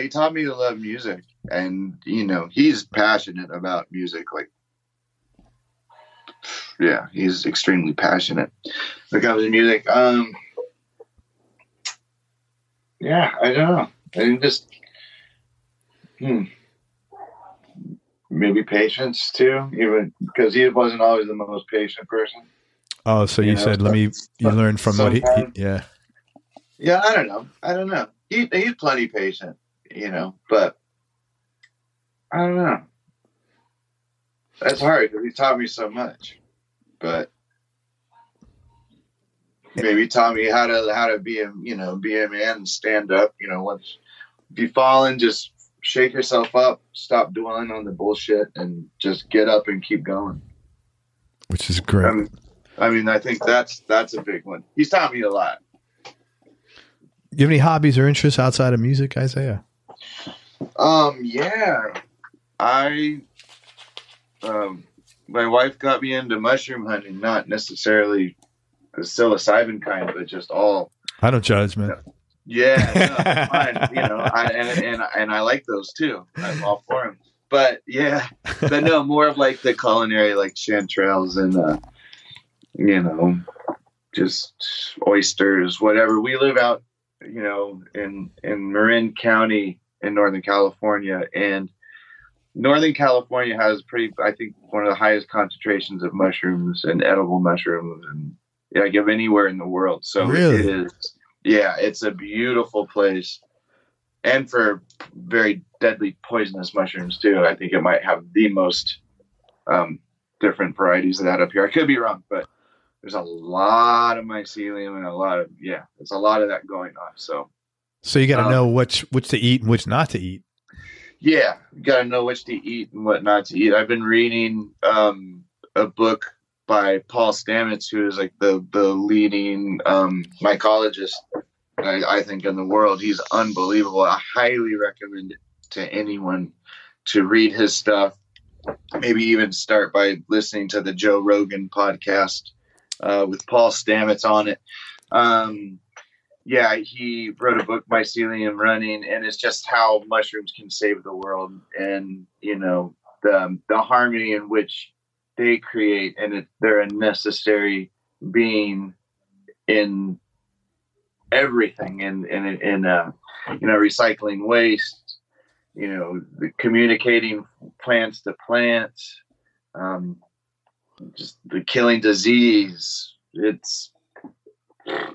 taught me to love music, and he's passionate about music. Like yeah, he's extremely passionate when it comes to music. Yeah, I don't know. I think just maybe patience too, even because he wasn't always the most patient person. Oh, so you said, you learned from what he yeah. Yeah, I don't know. He's plenty patient, but I don't know. That's hard because he taught me so much, but maybe he taught me how to be a man and stand up. Once if you fall and just shake yourself up, stop dwelling on the bullshit, and just get up and keep going. Which is great. I think that's a big one. He's taught me a lot. You have any hobbies or interests outside of music, Isaiah? Yeah. My wife got me into mushroom hunting, not necessarily the psilocybin kind, but just all. I don't judge, man. Yeah, fine. And I like those too. I'm all for them. But yeah, but no, more of like the culinary, like chanterelles and just oysters, whatever. We live out, in Marin County in Northern California, and Northern California has I think one of the highest concentrations of mushrooms and edible mushrooms, and of anywhere in the world. So really? It is. Yeah, it's a beautiful place, and for very deadly poisonous mushrooms too. I think it might have the most different varieties of that up here. I could be wrong, but there's a lot of mycelium and there's a lot of that going on. So you got to know which to eat and which not to eat. Yeah, you got to know which to eat and what not to eat. I've been reading a book by Paul Stamets, who is like the leading mycologist, I think, in the world. He's unbelievable. I highly recommend it to anyone to read his stuff. Maybe even start by listening to the Joe Rogan podcast with Paul Stamets on it. He wrote a book, Mycelium Running, and it's just how mushrooms can save the world, and the harmony in which they create, and they're a necessary being in everything, in recycling waste, communicating plants to plants, just the killing disease.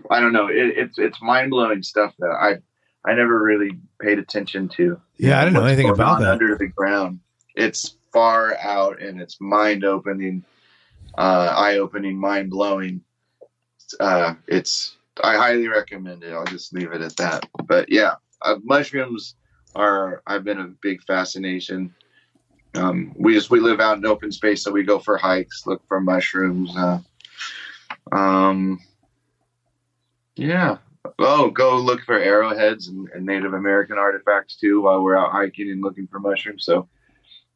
I don't know. It's mind blowing stuff that I never really paid attention to. Yeah, I didn't know anything about that. Under the ground, it's far out, and it's mind opening, eye opening, mind blowing. I highly recommend it. I'll just leave it at that. But yeah, mushrooms I've been a big fascination. We live out in open space, so we go for hikes, look for mushrooms. Yeah. Oh, go look for arrowheads and Native American artifacts too while we're out hiking and looking for mushrooms. So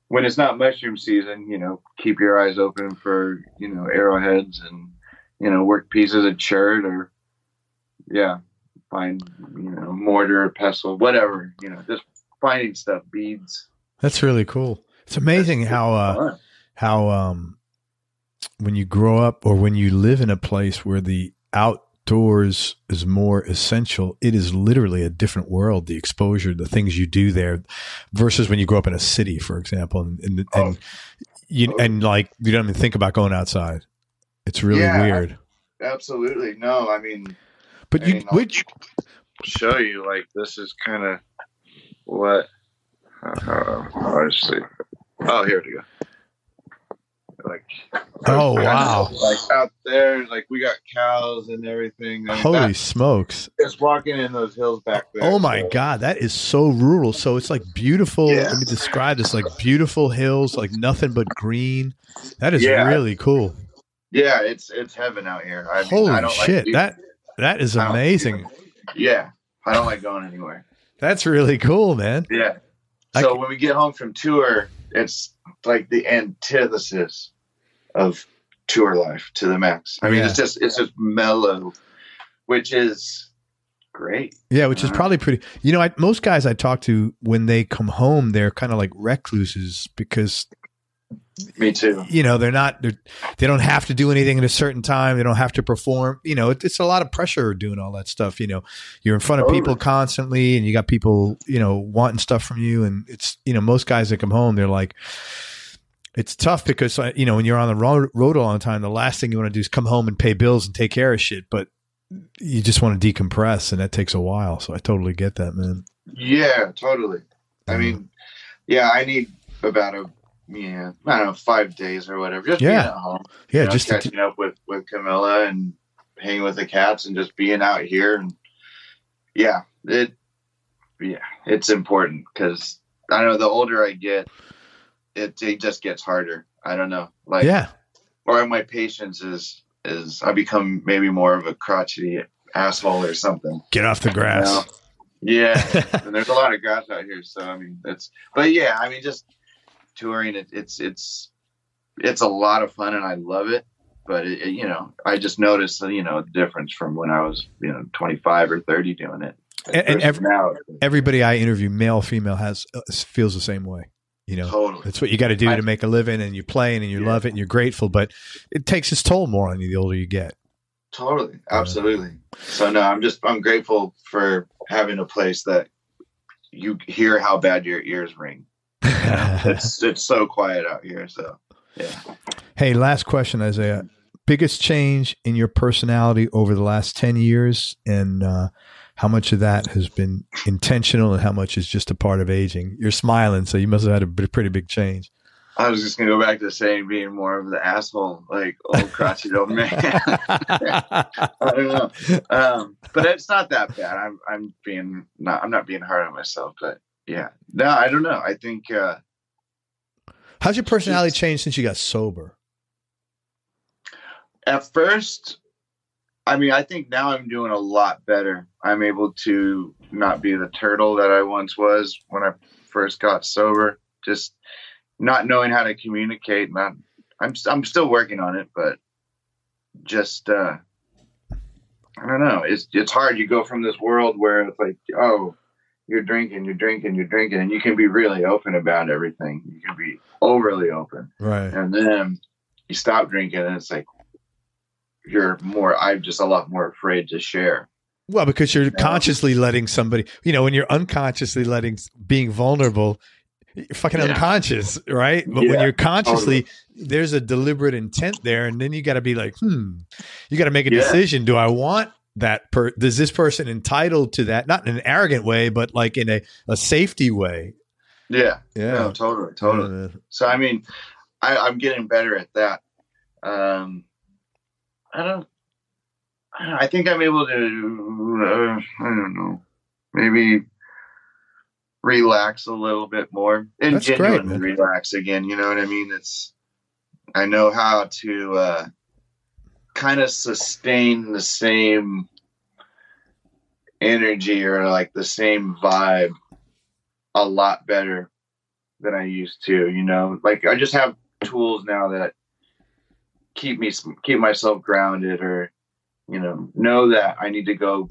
when it's not mushroom season, keep your eyes open for, arrowheads and, work pieces of chert or, find, mortar, pestle, whatever, just finding stuff, beads. That's really cool. It's amazing how when you grow up or when you live in a place where the outdoors is more essential, it is literally a different world, the exposure, the things you do there versus when you grow up in a city, for example, and you don't even think about going outside. It's really weird. Absolutely. No, but which show you, like, this is kind of what I see. Oh, here we go. Like, oh wow! Like out there, like we got cows and everything. Holy smokes! Just walking in those hills back there. Oh my God, that is so rural. So it's like beautiful. Yeah. Let me describe this: like beautiful hills, like nothing but green. That is really cool. Yeah, it's heaven out here. Holy shit! That is amazing. I don't like going anywhere. That's really cool, man. Yeah. So when we get home from tour, it's like the antithesis of tour life to the max. It's just mellow, which is great. Yeah, which is probably pretty. Most guys I talk to, when they come home, they're kind of like recluses because Me too. You know, they don't have to do anything at a certain time. They don't have to perform. You know, it's a lot of pressure doing all that stuff. You know, you're in front of people constantly and you got people, you know, wanting stuff from you. And it's, you know, most guys that come home, they're like, it's tough because, you know, when you're on the road a long time, the last thing you want to do is come home and pay bills and take care of shit. But you just want to decompress, and that takes a while. So I totally get that, man. Yeah, totally. I mean, yeah, I need about I don't know, 5 days or whatever. Just being at home. Yeah, just catching up with Camilla and hanging with the cats and just being out here. And it's important because I know the older I get, it just gets harder. I don't know. Or my patience is I become maybe more of a crotchety asshole or something. Get off the grass. You know? Yeah. And there's a lot of grass out here. So, I mean, just touring, it's a lot of fun and I love it. But, you know, I just noticed, you know, the difference from when I was, you know, 25 or 30 doing it. And everybody I interview, male, female, feels the same way. You know, totally. That's what you got to do to make a living, and you're playing and you love it and you're grateful, but it takes its toll more on you the older you get. Totally. Absolutely. So no, I'm grateful for having a place that you hear how bad your ears ring. You know? It's so quiet out here. So yeah. Hey, last question, Isaiah. Biggest change in your personality over the last 10 years, and how much of that has been intentional and how much is just a part of aging? You're smiling, so you must have had a pretty big change. I was just going to go back to saying being more of the asshole, like old crotchety old man. I don't know. But it's not that bad. I'm not being hard on myself, but yeah. No, I don't know. I think, how's your personality changed since you got sober? At first, I mean, I think now I'm doing a lot better. I'm able to not be the turtle that I once was when I first got sober. Just not knowing how to communicate. I'm still working on it, but just I don't know. It's hard. You go from this world where it's like, oh, you're drinking, and you can be really open about everything. You can be overly open, right? And then you stop drinking, and it's like, I'm just a lot more afraid to share. Well, because you're consciously letting somebody, you know, when you're unconsciously being vulnerable, you're fucking unconscious, right? But when you're consciously, there's a deliberate intent there. And then you got to be like, you got to make a decision. Do I want that? Is this person entitled to that? Not in an arrogant way, but like in a safety way. Yeah. No, totally. So, I mean, I'm getting better at that. I think I'm able to, I don't know, maybe relax a little bit more and That's genuinely great, relax again. You know what I mean? I know how to kind of sustain the same energy or like the same vibe a lot better than I used to, you know, like I just have tools now that keep myself grounded, or, you know that I need to go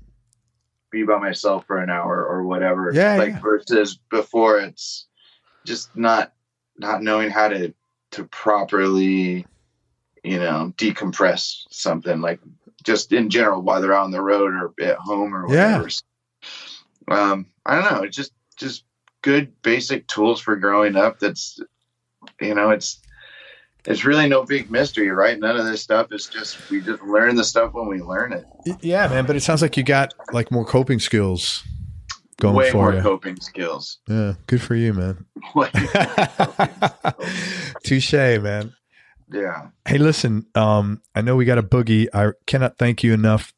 be by myself for an hour or whatever. Versus before, it's just not knowing how to properly, you know, decompress something, like just in general, while they're on the road or at home or whatever. I don't know. It's just good basic tools for growing up. That's, you know, it's really no big mystery, right? None of this stuff is we just learn the stuff when we learn it. Yeah, man. But it sounds like you got like more coping skills going Way for more you. Coping skills. Yeah. Good for you, man. Touche, man. Yeah. Hey, listen, I know we got a boogie. I cannot thank you enough,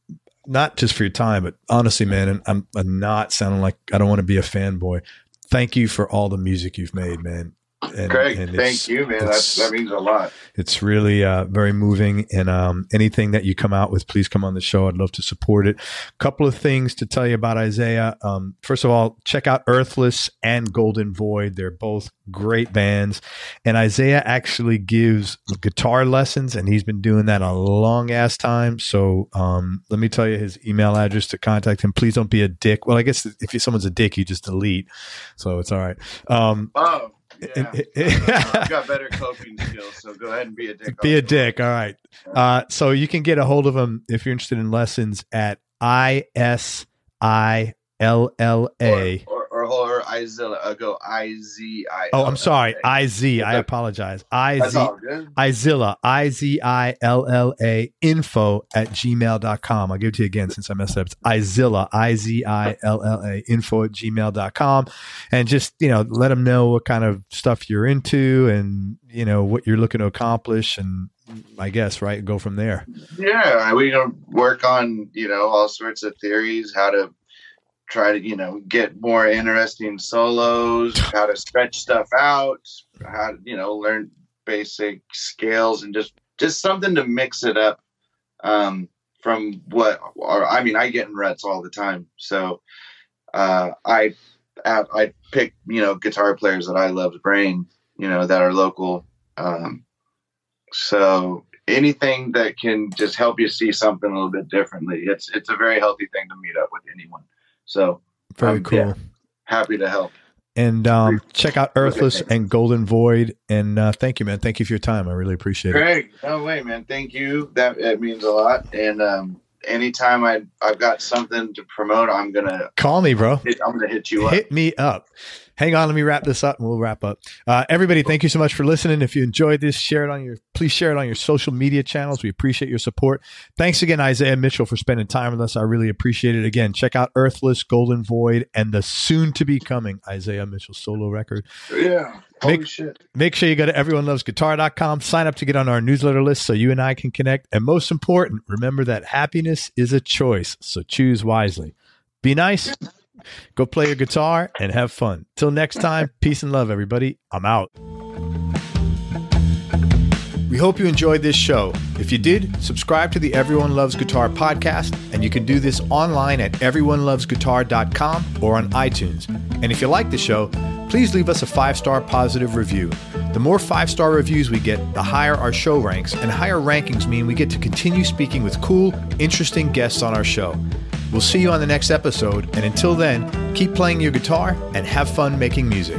not just for your time, but honestly, man, and I'm not sounding like I don't want to be a fanboy. Thank you for all the music you've made, man. Craig, thank you, man. That means a lot. It's really very moving. And anything that you come out with, please come on the show. I'd love to support it. Couple of things to tell you about Isaiah. First of all, check out Earthless and Golden Void. They're both great bands. And Isaiah actually gives guitar lessons, and he's been doing that a long ass time. So let me tell you his email address to contact him. Please don't be a dick. Well, I guess if someone's a dick, you just delete. So it's all right. I've got better coping skills, so go ahead and be a dick. Be a dick. All right. So you can get a hold of him if you're interested in lessons at ISILLA. Or Izilla. Go IZI. Oh, I'm sorry. IZ. I apologize. That's all good. Izilla. IZILLA info@gmail.com. I'll give it to you again since I messed up. It's Izilla. IZILLA info@gmail.com. And just, let them know what kind of stuff you're into and, what you're looking to accomplish. And I guess, right. Go from there. Yeah. We work on, all sorts of theories, how to try to, get more interesting solos, how to stretch stuff out, how to, learn basic scales and just something to mix it up. From I get in ruts all the time. So, I pick, guitar players that I love, brain, that are local. So anything that can just help you see something a little bit differently. It's a very healthy thing to meet up with anyone. So very cool. Yeah, happy to help. And check out Earthless and Golden Void. And thank you, man. Thank you for your time. I really appreciate it. Great. No way, man. Thank you. It means a lot. And anytime I've got something to promote, I'm gonna call me, bro. I'm gonna hit you up. Hit me up. Hang on, let me wrap this up and we'll wrap up. Everybody, thank you so much for listening. If you enjoyed this, please share it on your social media channels. We appreciate your support. Thanks again, Isaiah Mitchell, for spending time with us. I really appreciate it. Again, check out Earthless Golden Void and the soon to be coming Isaiah Mitchell solo record. Yeah. Holy shit. Make sure you go to everyonelovesguitar.com, sign up to get on our newsletter list so you and I can connect. And most important, remember that happiness is a choice. So choose wisely. Be nice. Go play your guitar and have fun. Till next time, peace and love, everybody. I'm out. We hope you enjoyed this show. If you did, subscribe to the Everyone Loves Guitar podcast, and you can do this online at everyonelovesguitar.com or on iTunes. And if you like the show, please leave us a 5-star positive review. The more 5-star reviews we get, the higher our show ranks, and higher rankings mean we get to continue speaking with cool, interesting guests on our show. We'll see you on the next episode, and until then, keep playing your guitar and have fun making music.